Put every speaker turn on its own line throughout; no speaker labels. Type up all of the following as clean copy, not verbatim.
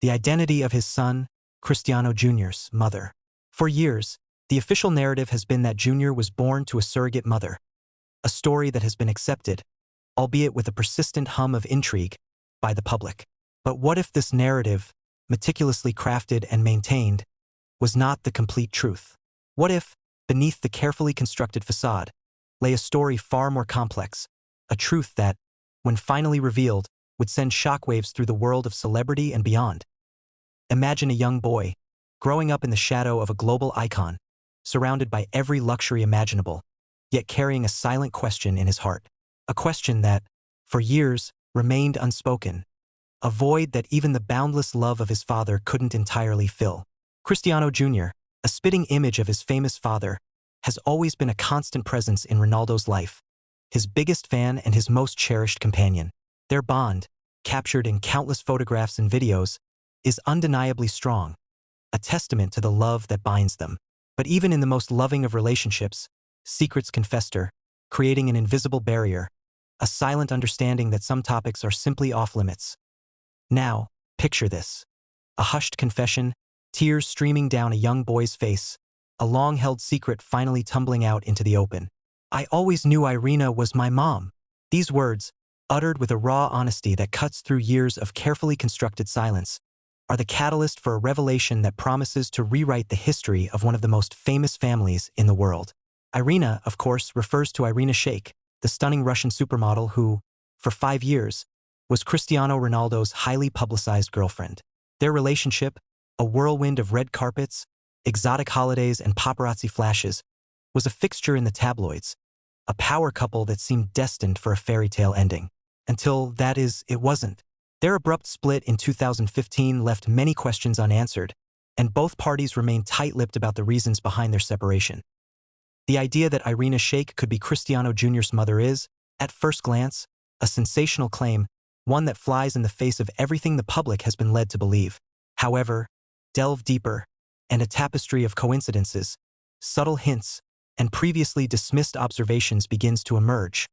the identity of his son, Cristiano Jr.'s mother. For years, the official narrative has been that Jr. was born to a surrogate mother, a story that has been accepted, albeit with a persistent hum of intrigue, by the public. But what if this narrative, meticulously crafted and maintained, was not the complete truth? What if, beneath the carefully constructed facade, lay a story far more complex, a truth that, when finally revealed, would send shockwaves through the world of celebrity and beyond? Imagine a young boy, growing up in the shadow of a global icon, surrounded by every luxury imaginable, yet carrying a silent question in his heart. A question that, for years, remained unspoken, a void that even the boundless love of his father couldn't entirely fill. Cristiano Jr., a spitting image of his famous father, has always been a constant presence in Ronaldo's life, his biggest fan and his most cherished companion. Their bond, captured in countless photographs and videos, is undeniably strong, a testament to the love that binds them. But even in the most loving of relationships, secrets can fester, creating an invisible barrier, a silent understanding that some topics are simply off-limits. Now, picture this. A hushed confession, tears streaming down a young boy's face, a long-held secret finally tumbling out into the open. "I always knew Irina was my mom." These words, uttered with a raw honesty that cuts through years of carefully constructed silence, are the catalyst for a revelation that promises to rewrite the history of one of the most famous families in the world. Irina, of course, refers to Irina Shayk, the stunning Russian supermodel who, for 5 years, was Cristiano Ronaldo's highly publicized girlfriend. Their relationship, a whirlwind of red carpets, exotic holidays, and paparazzi flashes, was a fixture in the tabloids, a power couple that seemed destined for a fairy tale ending. Until, that is, it wasn't. Their abrupt split in 2015 left many questions unanswered, and both parties remained tight-lipped about the reasons behind their separation. The idea that Irina Shayk could be Cristiano Jr.'s mother is, at first glance, a sensational claim, one that flies in the face of everything the public has been led to believe. However, delve deeper, and a tapestry of coincidences, subtle hints, and previously dismissed observations begins to emerge,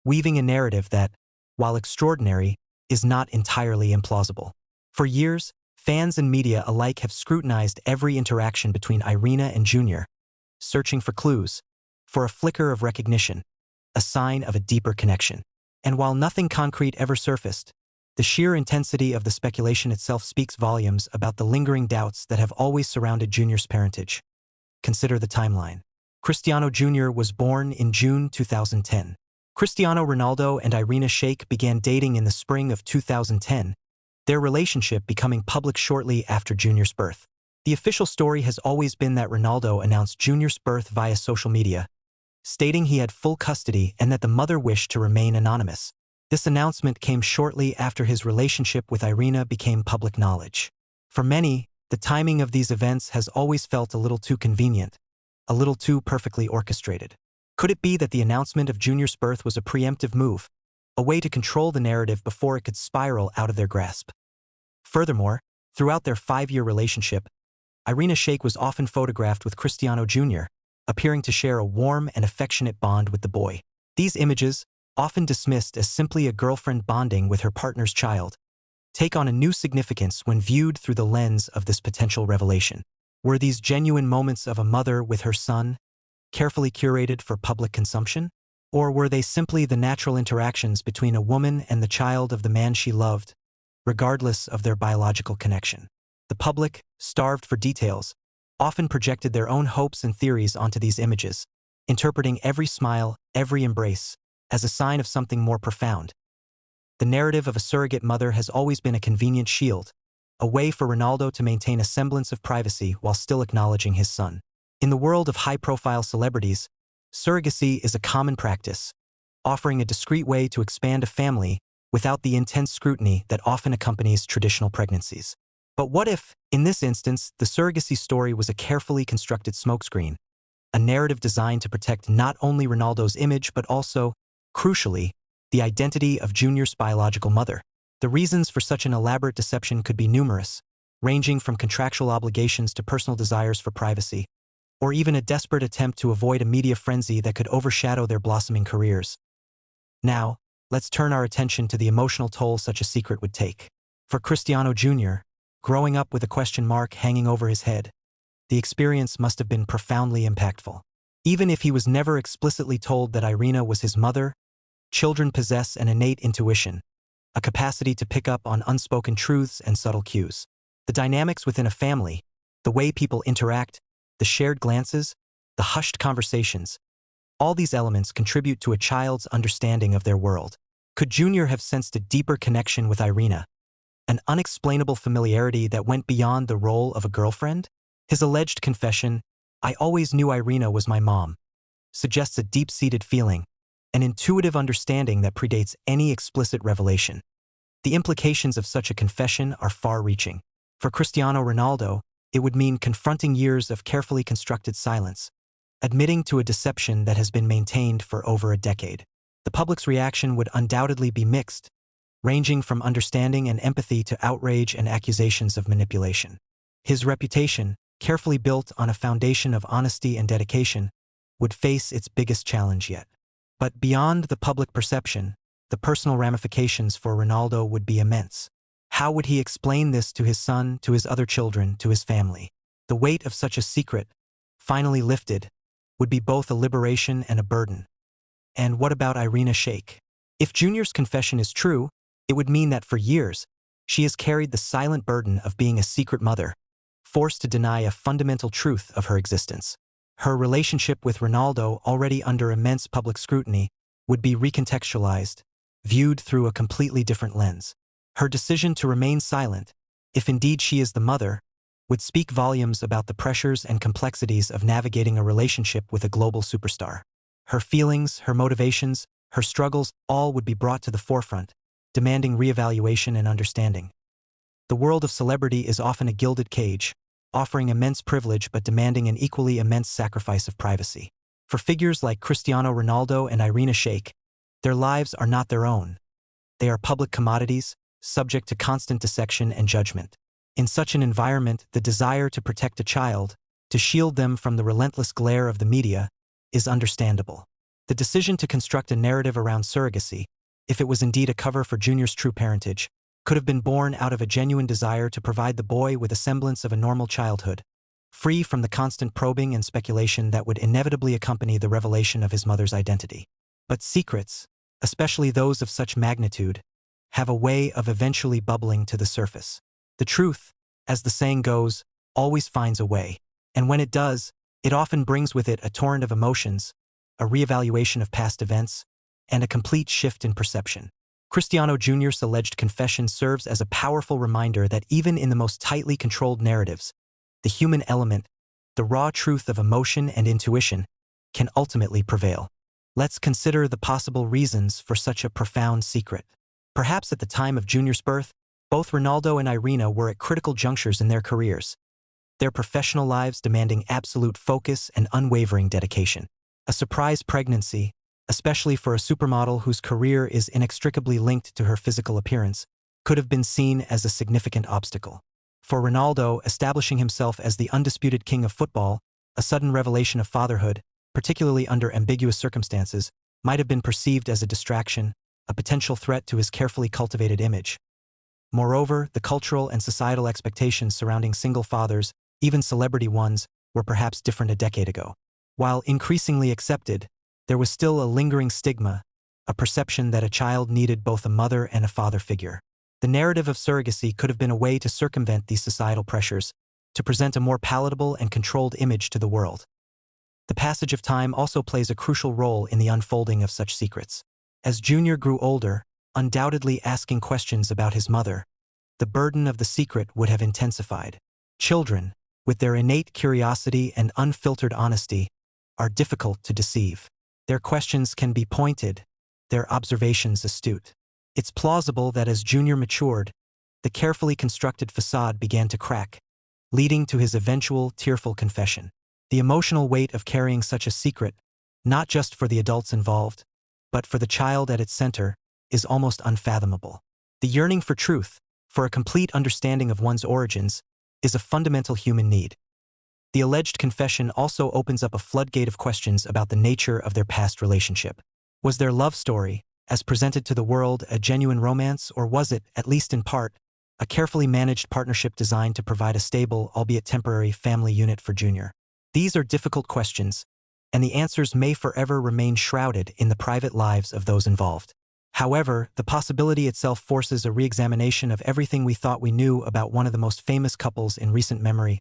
weaving a narrative that, while extraordinary, is not entirely implausible. For years, fans and media alike have scrutinized every interaction between Irina and Jr., searching for clues, for a flicker of recognition, a sign of a deeper connection. And while nothing concrete ever surfaced, the sheer intensity of the speculation itself speaks volumes about the lingering doubts that have always surrounded Jr.'s parentage. Consider the timeline. Cristiano Jr. was born in June 2010. Cristiano Ronaldo and Irina Shayk began dating in the spring of 2010, their relationship becoming public shortly after Jr.'s birth. The official story has always been that Ronaldo announced Jr.'s birth via social media, stating he had full custody and that the mother wished to remain anonymous. This announcement came shortly after his relationship with Irina became public knowledge. For many, the timing of these events has always felt a little too convenient, a little too perfectly orchestrated. Could it be that the announcement of Jr.'s birth was a preemptive move, a way to control the narrative before it could spiral out of their grasp? Furthermore, throughout their 5-year relationship, Irina Shayk was often photographed with Cristiano Jr., appearing to share a warm and affectionate bond with the boy. These images, often dismissed as simply a girlfriend bonding with her partner's child, take on a new significance when viewed through the lens of this potential revelation. Were these genuine moments of a mother with her son, carefully curated for public consumption? Or were they simply the natural interactions between a woman and the child of the man she loved, regardless of their biological connection? The public, starved for details, often projected their own hopes and theories onto these images, interpreting every smile, every embrace, as a sign of something more profound. The narrative of a surrogate mother has always been a convenient shield, a way for Ronaldo to maintain a semblance of privacy while still acknowledging his son. In the world of high-profile celebrities, surrogacy is a common practice, offering a discreet way to expand a family without the intense scrutiny that often accompanies traditional pregnancies. But what if, in this instance, the surrogacy story was a carefully constructed smokescreen, a narrative designed to protect not only Ronaldo's image but also, crucially, the identity of Jr.'s biological mother? The reasons for such an elaborate deception could be numerous, ranging from contractual obligations to personal desires for privacy, or even a desperate attempt to avoid a media frenzy that could overshadow their blossoming careers. Now, let's turn our attention to the emotional toll such a secret would take. For Cristiano Jr., growing up with a question mark hanging over his head. The experience must have been profoundly impactful. Even if he was never explicitly told that Irina was his mother, children possess an innate intuition, a capacity to pick up on unspoken truths and subtle cues. The dynamics within a family, the way people interact, the shared glances, the hushed conversations, all these elements contribute to a child's understanding of their world. Could Junior have sensed a deeper connection with Irina, an unexplainable familiarity that went beyond the role of a girlfriend? His alleged confession, "I always knew Irina was my mom," suggests a deep-seated feeling, an intuitive understanding that predates any explicit revelation. The implications of such a confession are far-reaching. For Cristiano Ronaldo, it would mean confronting years of carefully constructed silence, admitting to a deception that has been maintained for over a decade. The public's reaction would undoubtedly be mixed, ranging from understanding and empathy to outrage and accusations of manipulation. His reputation, carefully built on a foundation of honesty and dedication, would face its biggest challenge yet. But beyond the public perception, the personal ramifications for Ronaldo would be immense. How would he explain this to his son, to his other children, to his family? The weight of such a secret, finally lifted, would be both a liberation and a burden. And what about Irina Shayk? If Junior's confession is true, it would mean that for years, she has carried the silent burden of being a secret mother, forced to deny a fundamental truth of her existence. Her relationship with Ronaldo, already under immense public scrutiny, would be recontextualized, viewed through a completely different lens. Her decision to remain silent, if indeed she is the mother, would speak volumes about the pressures and complexities of navigating a relationship with a global superstar. Her feelings, her motivations, her struggles, all would be brought to the forefront, demanding reevaluation and understanding. The world of celebrity is often a gilded cage, offering immense privilege but demanding an equally immense sacrifice of privacy. For figures like Cristiano Ronaldo and Irina Shayk, their lives are not their own. They are public commodities, subject to constant dissection and judgment. In such an environment, the desire to protect a child, to shield them from the relentless glare of the media, is understandable. The decision to construct a narrative around surrogacy, if it was indeed a cover for Junior's true parentage, could have been born out of a genuine desire to provide the boy with a semblance of a normal childhood, free from the constant probing and speculation that would inevitably accompany the revelation of his mother's identity. But secrets, especially those of such magnitude, have a way of eventually bubbling to the surface. The truth, as the saying goes, always finds a way, and when it does, it often brings with it a torrent of emotions, a reevaluation of past events, and a complete shift in perception. Cristiano Jr.'s alleged confession serves as a powerful reminder that even in the most tightly controlled narratives, the human element, the raw truth of emotion and intuition, can ultimately prevail. Let's consider the possible reasons for such a profound secret. Perhaps at the time of Junior's birth, both Ronaldo and Irina were at critical junctures in their careers, their professional lives demanding absolute focus and unwavering dedication. A surprise pregnancy, especially for a supermodel whose career is inextricably linked to her physical appearance, could have been seen as a significant obstacle. For Ronaldo, establishing himself as the undisputed king of football, a sudden revelation of fatherhood, particularly under ambiguous circumstances, might have been perceived as a distraction, a potential threat to his carefully cultivated image. Moreover, the cultural and societal expectations surrounding single fathers, even celebrity ones, were perhaps different a decade ago. While increasingly accepted, there was still a lingering stigma, a perception that a child needed both a mother and a father figure. The narrative of surrogacy could have been a way to circumvent these societal pressures, to present a more palatable and controlled image to the world. The passage of time also plays a crucial role in the unfolding of such secrets. As Junior grew older, undoubtedly asking questions about his mother, the burden of the secret would have intensified. Children, with their innate curiosity and unfiltered honesty, are difficult to deceive. Their questions can be pointed, their observations astute. It's plausible that as Junior matured, the carefully constructed facade began to crack, leading to his eventual tearful confession. The emotional weight of carrying such a secret, not just for the adults involved, but for the child at its center, is almost unfathomable. The yearning for truth, for a complete understanding of one's origins, is a fundamental human need. The alleged confession also opens up a floodgate of questions about the nature of their past relationship. Was their love story, as presented to the world, a genuine romance, or was it, at least in part, a carefully managed partnership designed to provide a stable, albeit temporary, family unit for Junior? These are difficult questions, and the answers may forever remain shrouded in the private lives of those involved. However, the possibility itself forces a re-examination of everything we thought we knew about one of the most famous couples in recent memory.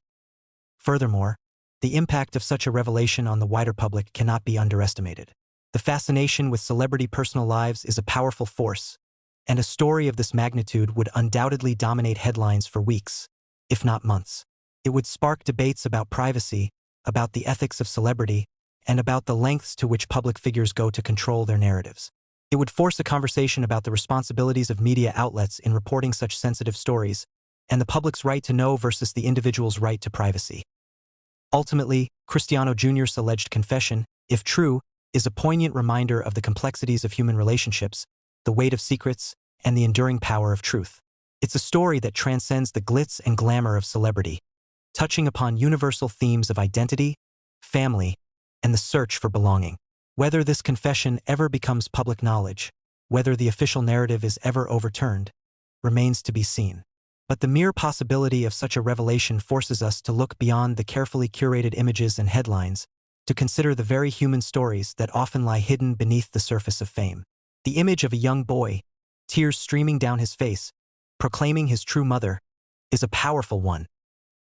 Furthermore, the impact of such a revelation on the wider public cannot be underestimated. The fascination with celebrity personal lives is a powerful force, and a story of this magnitude would undoubtedly dominate headlines for weeks, if not months. It would spark debates about privacy, about the ethics of celebrity, and about the lengths to which public figures go to control their narratives. It would force a conversation about the responsibilities of media outlets in reporting such sensitive stories, and the public's right to know versus the individual's right to privacy. Ultimately, Cristiano Jr.'s alleged confession, if true, is a poignant reminder of the complexities of human relationships, the weight of secrets, and the enduring power of truth. It's a story that transcends the glitz and glamour of celebrity, touching upon universal themes of identity, family, and the search for belonging. Whether this confession ever becomes public knowledge, whether the official narrative is ever overturned, remains to be seen. But the mere possibility of such a revelation forces us to look beyond the carefully curated images and headlines, to consider the very human stories that often lie hidden beneath the surface of fame. The image of a young boy, tears streaming down his face, proclaiming his true mother, is a powerful one,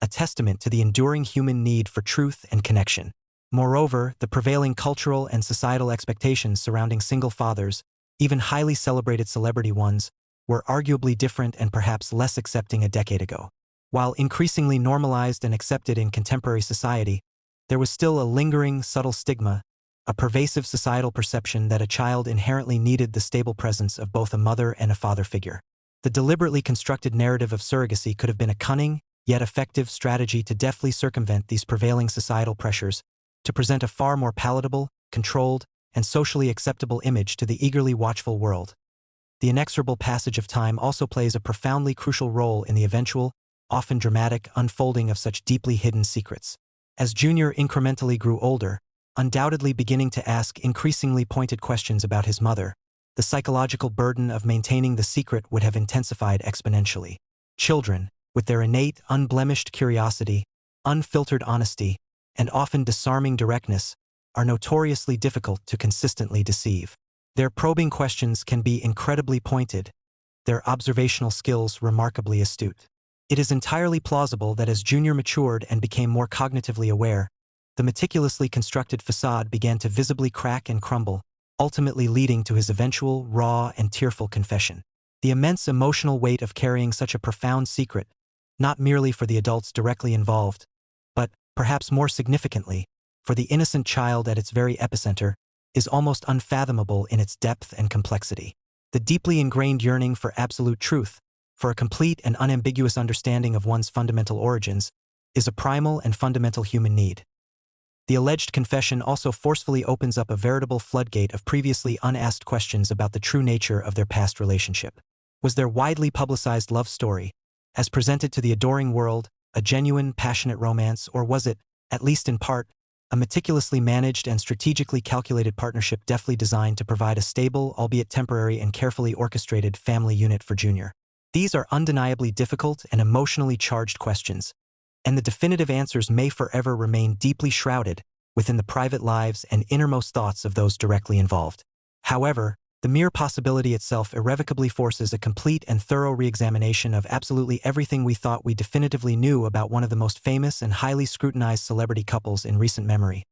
a testament to the enduring human need for truth and connection. Moreover, the prevailing cultural and societal expectations surrounding single fathers, even highly celebrated celebrity ones, were arguably different and perhaps less accepting a decade ago. While increasingly normalized and accepted in contemporary society, there was still a lingering, subtle stigma, a pervasive societal perception that a child inherently needed the stable presence of both a mother and a father figure. The deliberately constructed narrative of surrogacy could have been a cunning, yet effective strategy to deftly circumvent these prevailing societal pressures, to present a far more palatable, controlled, and socially acceptable image to the eagerly watchful world. The inexorable passage of time also plays a profoundly crucial role in the eventual, often dramatic, unfolding of such deeply hidden secrets. As Junior incrementally grew older, undoubtedly beginning to ask increasingly pointed questions about his mother, the psychological burden of maintaining the secret would have intensified exponentially. Children, with their innate, unblemished curiosity, unfiltered honesty, and often disarming directness, are notoriously difficult to consistently deceive. Their probing questions can be incredibly pointed, their observational skills remarkably astute. It is entirely plausible that as Junior matured and became more cognitively aware, the meticulously constructed facade began to visibly crack and crumble, ultimately leading to his eventual, raw, and tearful confession. The immense emotional weight of carrying such a profound secret, not merely for the adults directly involved, but, perhaps more significantly, for the innocent child at its very epicenter, is almost unfathomable in its depth and complexity. The deeply ingrained yearning for absolute truth, for a complete and unambiguous understanding of one's fundamental origins, is a primal and fundamental human need. The alleged confession also forcefully opens up a veritable floodgate of previously unasked questions about the true nature of their past relationship. Was their widely publicized love story, as presented to the adoring world, a genuine, passionate romance, or was it, at least in part, a meticulously managed and strategically calculated partnership deftly designed to provide a stable, albeit temporary and carefully orchestrated family unit for Junior? These are undeniably difficult and emotionally charged questions, and the definitive answers may forever remain deeply shrouded within the private lives and innermost thoughts of those directly involved. However, the mere possibility itself irrevocably forces a complete and thorough re-examination of absolutely everything we thought we definitively knew about one of the most famous and highly scrutinized celebrity couples in recent memory.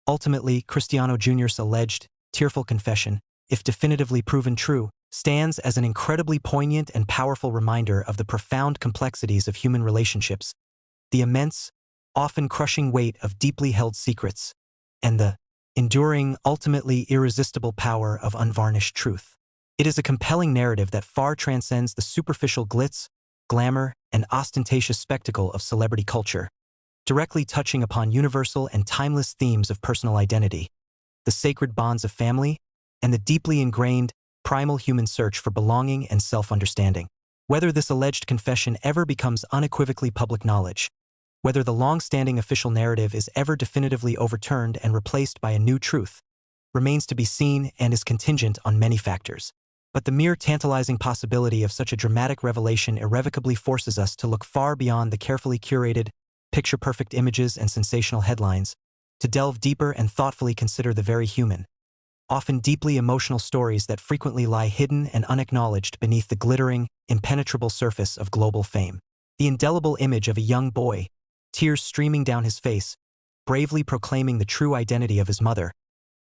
Ultimately, Cristiano Jr.'s alleged, tearful confession, if definitively proven true, stands as an incredibly poignant and powerful reminder of the profound complexities of human relationships, the immense, often crushing weight of deeply held secrets, and the enduring, ultimately irresistible power of unvarnished truth. It is a compelling narrative that far transcends the superficial glitz, glamour, and ostentatious spectacle of celebrity culture, directly touching upon universal and timeless themes of personal identity, the sacred bonds of family, and the deeply ingrained, primal human search for belonging and self-understanding. Whether this alleged confession ever becomes unequivocally public knowledge, whether the long-standing official narrative is ever definitively overturned and replaced by a new truth, remains to be seen and is contingent on many factors. But the mere tantalizing possibility of such a dramatic revelation irrevocably forces us to look far beyond the carefully curated, picture-perfect images and sensational headlines, to delve deeper and thoughtfully consider the very human, often deeply emotional stories that frequently lie hidden and unacknowledged beneath the glittering, impenetrable surface of global fame. The indelible image of a young boy, tears streaming down his face, bravely proclaiming the true identity of his mother,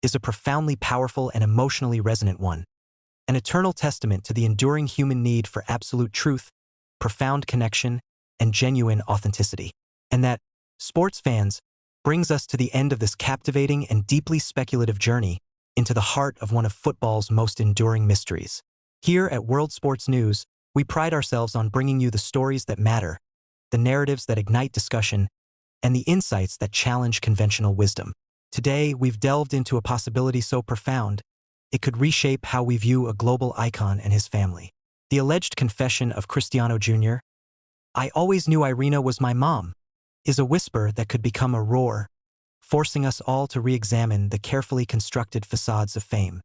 is a profoundly powerful and emotionally resonant one, an eternal testament to the enduring human need for absolute truth, profound connection, and genuine authenticity. And that, sports fans, brings us to the end of this captivating and deeply speculative journey into the heart of one of football's most enduring mysteries. Here at World Sports News, we pride ourselves on bringing you the stories that matter, the narratives that ignite discussion, and the insights that challenge conventional wisdom. Today, we've delved into a possibility so profound, it could reshape how we view a global icon and his family. The alleged confession of Cristiano Jr., "I always knew Irina was my mom," is a whisper that could become a roar, forcing us all to re-examine the carefully constructed facades of fame.